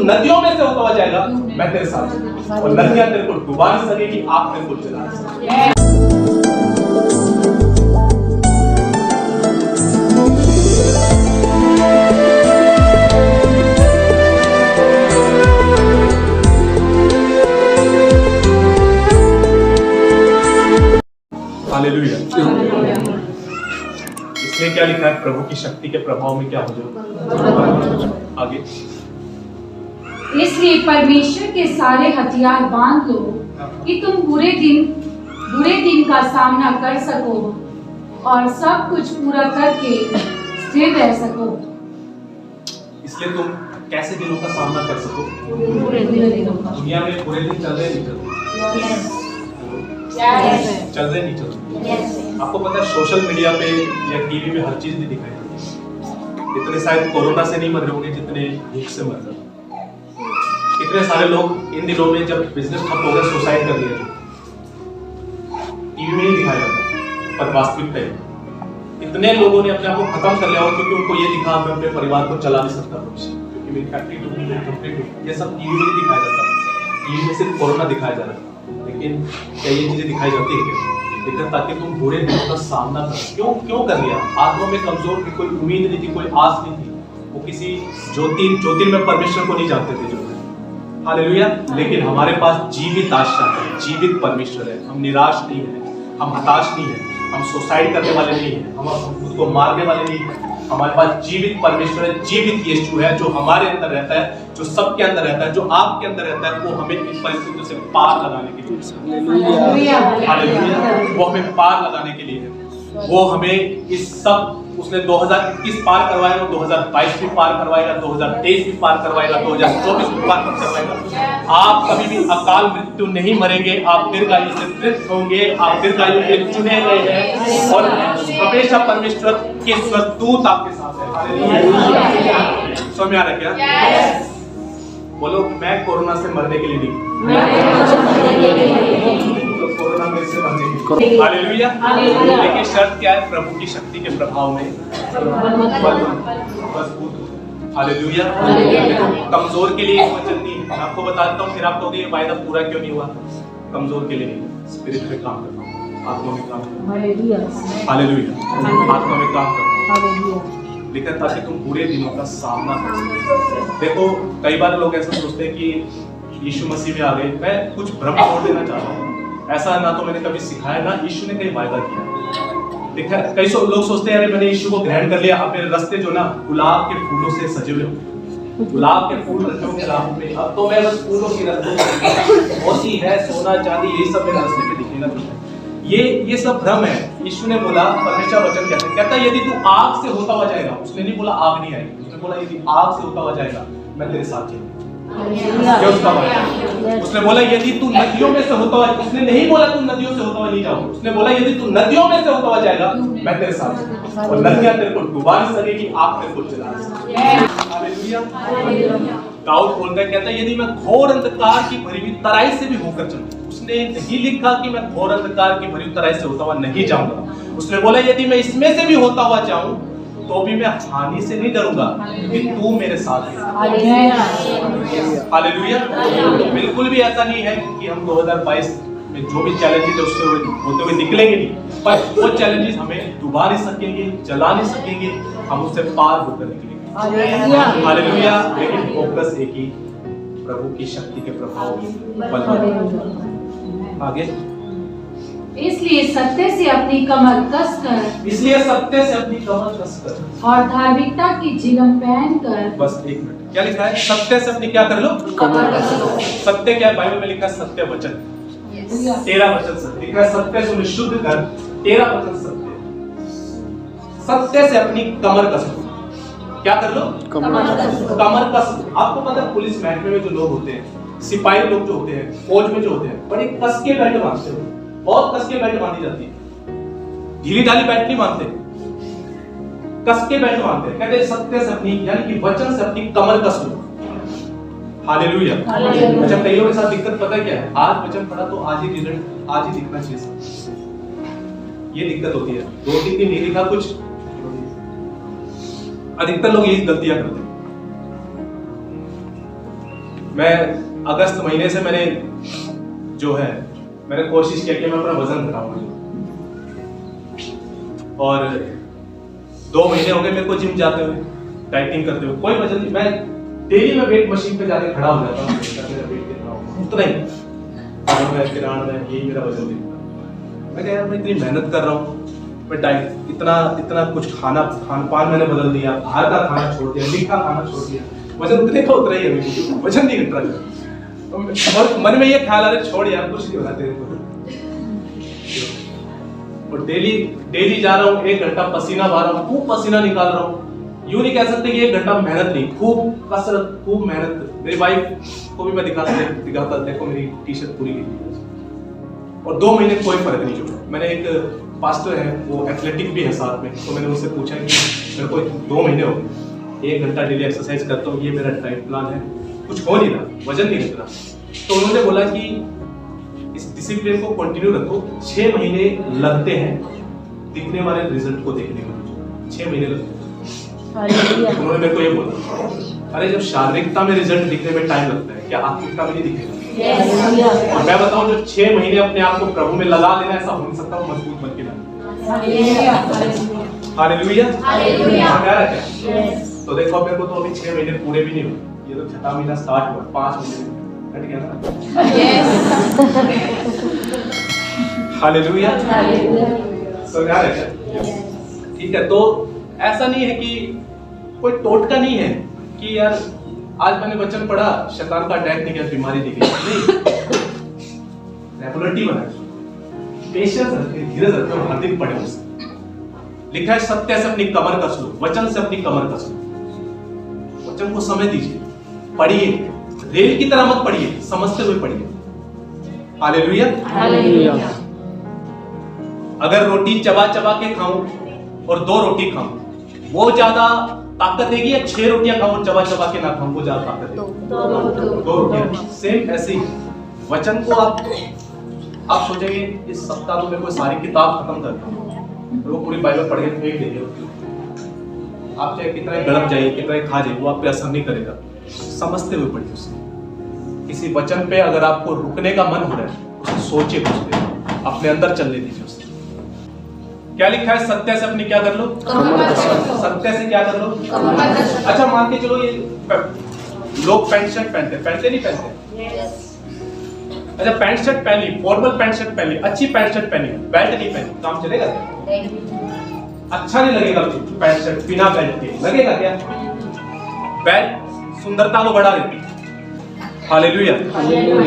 नदियों में से होता हुआ जाएगा, मैं तेरे साथ हूं। और नदियां तेरे को डुबा नहीं सकेगी, आग तेरे को जला नहीं सकेगी। हालेलुया। इसलिए क्या लिखा है, प्रभु की शक्ति के प्रभाव में क्या हो जाओ। आगे, इसलिए परमेश्वर के सारे हथियार बांध लो कि तुम बुरे दिन का सामना कर सको और सब कुछ पूरा करके स्थिर रह सको। इसलिए तुम कैसे दिनों का सामना कर सको? बुरे दिनों का। दुनिया में बुरे दिन चल रहे नहीं चल रहे? चल रहे नहीं चल रहे? आपको पता है सोशल मीडिया पे या टीवी में हर चीज भी दिखाई जाती है। इतने शायद कोरोना से नहीं मर रहे होंगे जितने भूख से मर रहे। इतने सारे लोग इन दिनों में जब बिजनेस ठप हो गया सुसाइड कर लिया। टीवी में नहीं दिखाया जाता पर वास्तविकता है इतने लोगों ने अपने आप को खत्म कर लिया हो क्योंकि उनको ये दिखा मैं अपने परिवार को चला नहीं सकता क्योंकि मेरी फैक्ट्री टूट गई, कंपनी टूट गई। ये सब टीवी में नहीं दिखाया जाता। टीवी में सिर्फ कोरोना दिखाया जा रहा है, लेकिन क्या ये चीजें दिखाई जाती है लेकिन ताकि तुम बुरे दिनों का सामना करो। क्यों कर लिया? आत्मा में कमजोर थी, कोई उम्मीद नहीं थी, कोई आस नहीं थी। वो किसी ज्योतिर्मय परमेश्वर को नहीं जानते थे जो। हालेलुया। लेकिन हमारे पास जीवित आशा है, जीवित परमेश्वर है। हम निराश नहीं है, हम हताश नहीं है, हम सुसाइड करने वाले नहीं है, हम खुद को मारने वाले नहीं है। हमारे पास जीवित परमेश्वर है, जीवित यीशु है जो हमारे अंदर रहता है, जो सबके अंदर रहता है, जो आपके अंदर रहता है। वो हमें इन परिस्थितियों से पार लगाने के लिए, हालेलुया, वो हमें पार लगाने के लिए है। वो हमें इस सब उसने 2021 पार करवाएगा, 2022 भी पार करवाएगा, 2023 भी पार करवाएगा, 2024 भी पार करवाएगा। आप कभी भी अकाल मृत्यु नहीं मरेंगे, आप दीर्घायु से तृप्त होंगे, आप दीर्घायु के चुने गए हैं और हमेशा परमेश्वर के स्वर्गदूत आपके साथ है। समझ में आ रहा है क्या? बोलो, मैं कोरोना से मरने के लिए नहीं, कोरोना मेरे से मरने के लिए। हालेलुया। लेकिन शर्त क्या है? प्रभु की शक्ति के प्रभाव में मजबूत। हालेलुया। कमजोर के लिए वचन नहीं है। मैं आपको बता देता हूँ, फिर आप कहोगे ये वायदा पूरा क्यों नहीं हुआ? कमजोर के लिए नहीं, स्पिरिट में काम करता हूँ, आत्मा में काम करता हूँ। हालेलुया। आत्मा में काम करता हूँ, लेकिन ताकि तुम बुरे दिनों का सामना कर सको। देखो, कई बार लोग ऐसा सोचते हैं कि यीशु मसीह में आ गए। मैं कुछ भ्रम छोड़ देना चाहता हूँ। ऐसा ना तो मैंने कभी सिखाया, ना यीशु ने कहीं वायदा किया। देखा, कई लोग सोचते हैं अरे मैंने यीशु को ग्रहण कर लिया। अपने रास्ते जो ना गुलाब के फूलों से सजे हुए होंगे, गुलाब के फूल रखे होंगे राह में, अब तो मैं बस फूलों की रास्ते होती है, सोना चांदी यही सब मेरे रास्ते पे दिखेगा। ये सब भ्रम है। यीशु ने बोला, परमेश्वर वचन कहता है यदि तू आग से होता हुआ जाएगा, उसने नहीं बोला आग नहीं आएगी, उसने बोला यदि आग से होता हुआ जाएगा मैं तेरे साथ चलूंगा। उसने बोला यदि तू नदियों में से होता हुआ, उसने नहीं बोला तू नदियों से होता हुआ नहीं जाओ, उसने बोला यदि तू नदियों में से होता हुआ जाएगा मैं तेरे साथ चलूंगा और नदियां तेरे को डुबा नहीं सकेगी, आग तेरे को जला नहीं सकेगी। हालेलुया। दाऊद बोलता है, कहता है यदि मैं घोर अंधकार की भरी हुई तराई से भी होकर चलूं। उसने नहीं लिखा कि मैं घोर अंधकार की भरी हुई तराई से होता हुआ नहीं जाऊंगा। उसने बोला यदि मैं इसमें से भी होता हुआ जाऊं तो भी मैं हानि से नहीं डरूंगा क्योंकि तू मेरे साथ है। हालेलुया। बिल्कुल भी ऐसा नहीं है कि हम 2022 में जो भी चैलेंजेस है उससे होते हुए निकलेंगे नहीं, पर वो चैलेंजेस हमें डुबा नहीं सकेंगे, जला नहीं सकेंगे, हम उससे पार होकर निकलेंगे। हालेलुया। लेकिन फोकस एक ही, प्रभु की शक्ति के प्रभाव में। आगे, इसलिए सत्य से अपनी कमर कसकर, इसलिए सत्य से अपनी कमर कसकर और धार्मिकता की झिलम पहनकर। बस एक मिनट, क्या लिखा है? सत्य से अपनी क्या कर लो? कमर कसो। सत्य क्या है? बाइबल में लिखा है सत्य वचन, तेरा वचन सत्य। लिखा है सत्य से शुद्ध कर, तेरा वचन सत्य। सत्य से अपनी कमर कसो। क्या कर लो? कमर कसो। आपको पता है पुलिस महकमे में जो लोग होते हैं, सिपाही लोग जो होते हैं, फौज में जो होते हैं, बड़े कस के बेल्ट बांधते हैं, बहुत कस के बेल्ट बांधी जाती है। ढीली ढाली बेल्ट नहीं बांधते, कस के बेल्ट बांधते हैं। कहते हैं सत्य से अपनी, यानी कि वचन से अपनी कमर कस लो। हालेलुया। अच्छा, कई लोगों के साथ दिक्कत पता क्या है? आज वचन पढ़ा तो आज ही रिजल्ट, आज ही दिखना चाहिए। ये दिक्कत होती है। 2-3 दिन नहीं लिखा कुछ, अधिकतर लोग यही गलतियां करते हैं। मैं अगस्त महीने से मैंने कोशिश किया कि मैं अपना वजन घटाऊंगा, और 2 महीने हो गए मेरे को जिम जाते हुए, डाइटिंग करते हुए, कोई वजन नहीं। मैं डेली में वेट मशीन पे जाके खड़ा हो जाता हूँ, मेरा वेट कितना होगा उतना ही, मैं किरान में यही मेरा वजन देखता। मैं कह यार मैं इतनी मेहनत कर रहा हूँ, मैं डाइट इतना कुछ खान पान मैंने बदल दिया, बाहर का खाना छोड़ दिया, मीठा खाना छोड़ दिया, वजन उतने का उतना ही है, वजन नहीं घट रहा। और मन में ये ख्याल आ रहा है छोड़ यार कुछ नहीं होना तेरे को, और डेली जा रहा हूँ, 1 घंटा पसीना बहा रहा हूँ, खूब पसीना निकाल रहा हूँ। यूं नहीं कह सकते कि 1 घंटा मेहनत नहीं, खूब कसरत, खूब मेहनत। मेरी वाइफ को भी मैं दिखाता देखो मेरी टी शर्ट पूरी की, और 2 महीने कोई फर्क नहीं हुआ। मैंने एक पास्टर है, वो एथलेटिक भी है साथ में, तो मैंने उससे पूछा कि मेरे को 2 महीने हो गए, 1 घंटा डेली एक्सरसाइज करता हूँ, ये मेरा डाइट प्लान है, कुछ हो नहीं रहा, वजन नहीं घट रहा। तो उन्होंने बोला कि इस डिसिप्लिन को कंटिन्यू रखो, 6 महीने लगते हैं दिखने वाले रिजल्ट को देखने में, 6 महीने लगते हैं। उन्होंने मेरे को ये बोला, अरे जब शारीरिकता में रिजल्ट दिखने में टाइम लगता है, क्या आत्मिकता में नहीं दिखेगा? और मैं बताऊं, जो 6 महीने अपने आप को प्रभु में लगा लेना, ऐसा हो नहीं सकता, मजबूत बन के लाना। Hallelujah, hallelujah. तो देखो मेरे को तो अभी 6 महीने पूरे भी नहीं हुए, ये तो 6वां महीना स्टार्ट हुआ, 5 महीने कट गया ना। हालेलुया, समझा रहे क्या? ठीक है, तो ऐसा नहीं है कि कोई टोटका नहीं है कि यार आज मैंने वचन पढ़ा, शैतान का अटैक नहीं किया, बीमारी दिख गई, नहीं। रेगुलरिटी बनाए, पेशेंस रखें, धीरज रखें, हर दिन पढ़े उसे। लिखा है सत्य से अपनी कमर कस लो, वचन से अपनी कमर कस लो। वचन को समय दीजिए, पढ़िए, रेल की तरह मत पढ़िए, समझते हुए पढ़िए। Hallelujah, hallelujah. अगर रोटी चबा चबा के खाऊं और 2 रोटी खाऊं, वो ज्यादा ताकत देगी, या 6 रोटियां खाऊं और चबा चबा के ना खाऊं, वो ज्यादा ताकत देगी? 2 रोटियां। सेम ऐसे ही वचन को आप सोचेंगे इस सप्ताह तो मैं कोई सारी किताब खत्म करता हूं, वो पूरी बाइबल पढ़ के फेंक देंगे, आप चाहे कितना गड़प जाइए, कितना खा जाइए, वो आप पे असर नहीं करेगा। समझते हुए पढ़िए उसे। किसी वचन पे अगर आपको रुकने का मन हो रहा है, उसे सोचिए, कुछ देर अपने अंदर चलने दीजिए उसे। क्या लिखा है? सत्य से अपनी क्या कर लो? सत्य से क्या कर लो? अच्छा मान के चलो ये लोग पैंट शर्ट पहनते नहीं पहनते? अच्छा पैंट शर्ट पहनी, फॉर्मल पैंट शर्ट पहनी, अच्छी पैंट शर्ट पहनी, बेल्ट नहीं पहनी, काम चलेगा क्या? अच्छा नहीं लगेगा पैंट शर्ट बिना बेल्ट के, लगेगा क्या? बेल्ट सुंदरता को बढ़ा देती है। हालेलुया।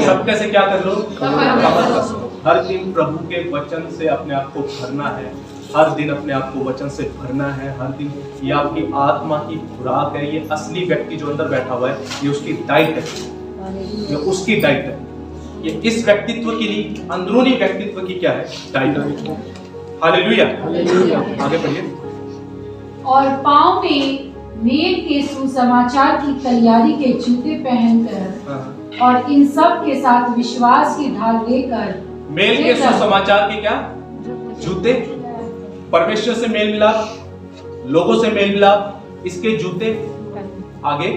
सत्य से क्या कर लो? कमर कस लो। हर दिन प्रभु के वचन से अपने आप को भरना है, हर दिन अपने आप को वचन से भरना है, हर दिन। ये आपकी आत्मा की खुराक है, ये असली व्यक्ति जो अंदर बैठा हुआ है, ये उसकी डाइट है, ये उसकी डाइट है। ये इस व्यक्तित्व की नहीं, अंदरूनी व्यक्तित्व की क्या है? डाइट है। हालेलुया, आगे बढ़िए। और पांव में मेल के सुसमाचार की तैयारी के जूते पहनकर, और इन सब के साथ विश्वास की ढाल लेकर। मेल के सुसमाचार के क्या? जूते। परमेश्वर से मेल मिलाप, लोगों से मेल मिलाप, इसके जूते। आगे,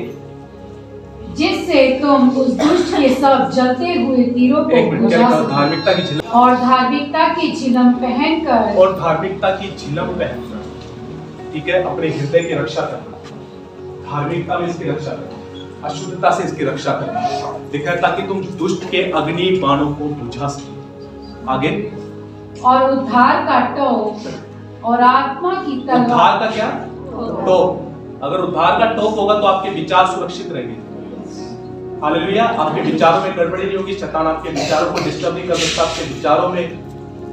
जिससे तुम उस दुष्ट के सब जलते हुए तीरों को बुझा सको, धार्मिकता की झिलम, और धार्मिकता की झिलम पहनकर, ठीक है, अपने हृदय की रक्षा करना, धार्मिकता में इसकी रक्षा करना, अशुद्धता से इसकी रक्षा करना, देखा, ताकि तुम दुष्ट के अग्नि बाणों को बुझा सको। आगे, और उद्धार का टोप और आत्मा की तलवार। उद्धार का क्या? टोप। अगर उद्धार का टोप होगा तो आपके विचार सुरक्षित रहेंगे। हालेलुया। आपके विचारों में गड़बड़ी नहीं होगी, शैतान आपके विचारों को डिस्टर्ब नहीं कर सकता, आपके विचारों में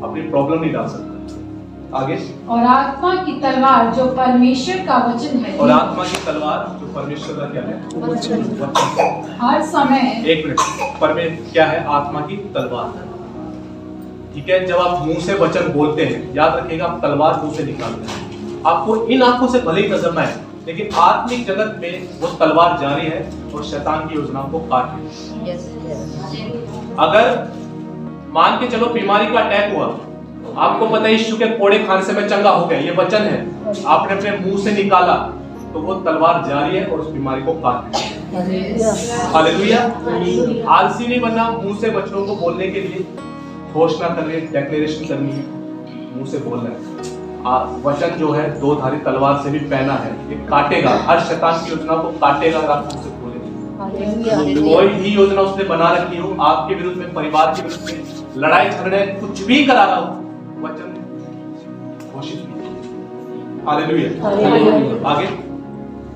अपनी प्रॉब्लम नहीं डाल सकता। आगे, और आत्मा की तलवार जो परमेश्वर का वचन है। और आत्मा की तलवार जो परमेश्वर का क्या है? वचन। हर समय। 1 मिनट, क्या है? आत्मा की तलवार। ठीक है, जब आप मुंह से वचन बोलते हैं, याद रखिएगा, आप तलवार मुंह से निकालते हैं। आपको इन आंखों से भले ही नजर ना आए, लेकिन आत्मिक जगत में वो तलवार जारी है और शैतान की योजनाओं को काट रही है। अगर मान के चलो बीमारी का अटैक हुआ, आपको पता है यीशु के कोड़े खाने से मैं चंगा हो गया, ये वचन है, आपने अपने मुंह से निकाला, तो वो तलवार जारी है और उस बीमारी को काट देती है। हालेलुया। आलसी नहीं बनना, मुंह से वचनों को बोलने के लिए घोषणा करनी, डेक्लेरेशन करनी है, मुंह से बोलना है। वचन जो है दो धारी तलवार से भी पहना है, ये काटेगा, हर शैतान की योजना को काटेगा अगर आप मुंह से बोलेंगे। कोई भी योजना उसने बना रखी हो आपके विरुद्ध में, परिवार के विरुद्ध में, लड़ाई झगड़े कुछ भी करा रहा हो, वचन घोषित कीजिए। हालेलुया। आगे।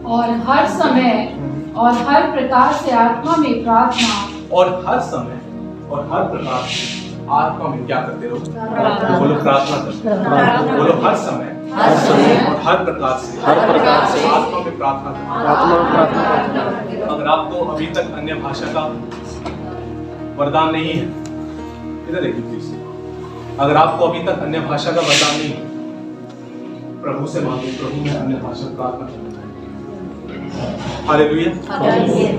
और हर समय और हर प्रकार से आत्मा में प्रार्थना, और हर समय और हर प्रकार से आत्मा में क्या करते रहो? बोलो प्रार्थना करते। बोलो हर समय और हर प्रकार से आत्मा में प्रार्थना करते। अगर आपको अभी तक अन्य भाषा का वरदान नहीं है, इधर देखिए प्लीज, अगर आपको अभी तक अन्य भाषा का वरदान नहीं है, प्रभु से मांगे, प्रभु मैं अन्य भाषा में प्रार्थना करना चाहता हूं। हालेलुया।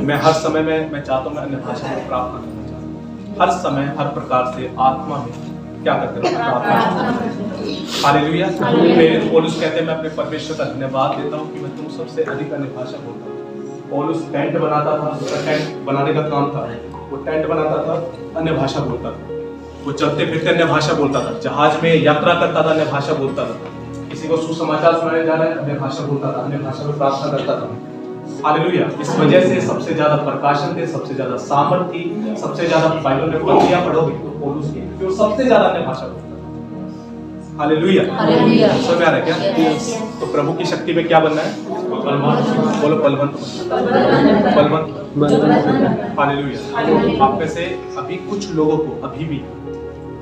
मैं हर समय में मैं चाहता हूं मैं अन्य भाषा में प्रार्थना करना चाहता हूं। हर समय हर प्रकार से आत्मा में क्या करते रहो? प्रार्थना। हालेलुया। प्रेरित पौलुस कहते हैं मैं अपने परमेश्वर का धन्यवाद देता हूं कि मैं तुम सबसे अधिक अन्य भाषा बोलता हूं। पौलुस टेंट बनाता था, उसका टेंट बनाने का काम था, वो टेंट बनाता था, अन्य भाषा बोलता था, वो चलते फिरते अन्य भाषा बोलता था, जहाज में यात्रा करता था, अन्य भाषा बोलता था, किसी को सुसमाचार सुनाने जा रहा है, अन्य भाषा बोलता था, अन्य भाषा में प्रार्थना करता था। हालेलुया। इस वजह से सबसे ज्यादा प्रकाशन थे, सबसे ज्यादा सामर्थ थी, सबसे ज्यादा बाइबल में पंक्तियां पढ़ोगे तो पौलुस की, क्योंकि वो सबसे ज्यादा अन्य भाषा बोलता था। हालेलुया। समझ में आ रहा है क्या? तो प्रभु की शक्ति में क्या बनना है? बलवान। बोलो बलवंत। बलवंत। हालेलुया। आप में से अभी कुछ लोगों को, अभी भी,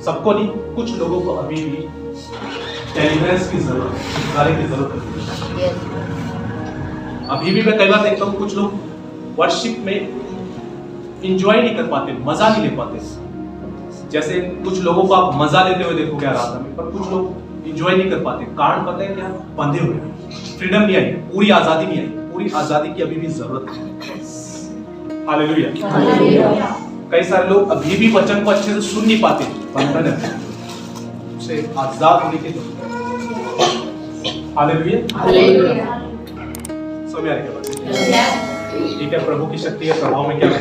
सबको नहीं, कुछ लोगों को अभी भी डेलिवरेंस की जरूरत है, छुटकारे की जरूरत है। अभी भी मैं कई बार देखता हूँ कुछ लोग वर्शिप में इंजॉय नहीं कर पाते, मजा नहीं ले पाते। जैसे कुछ लोगों को आप मजा लेते हुए देखोगे आराधना में, पर कुछ लोग इंजॉय नहीं कर पाते। कारण पता है क्या? बंधे हुए हैं, फ्रीडम नहीं आई, पूरी आजादी नहीं आई। पूरी आजादी की अभी भी जरूरत है। हालेलुया। कई सारे लोग अभी भी वचन को अच्छे से सुन नहीं पाते, बंधन है, उसे आजाद होने की जरूरत है। हालेलुया। समझ आ रही है बात? ठीक है। प्रभु की शक्ति के प्रभाव में क्या है?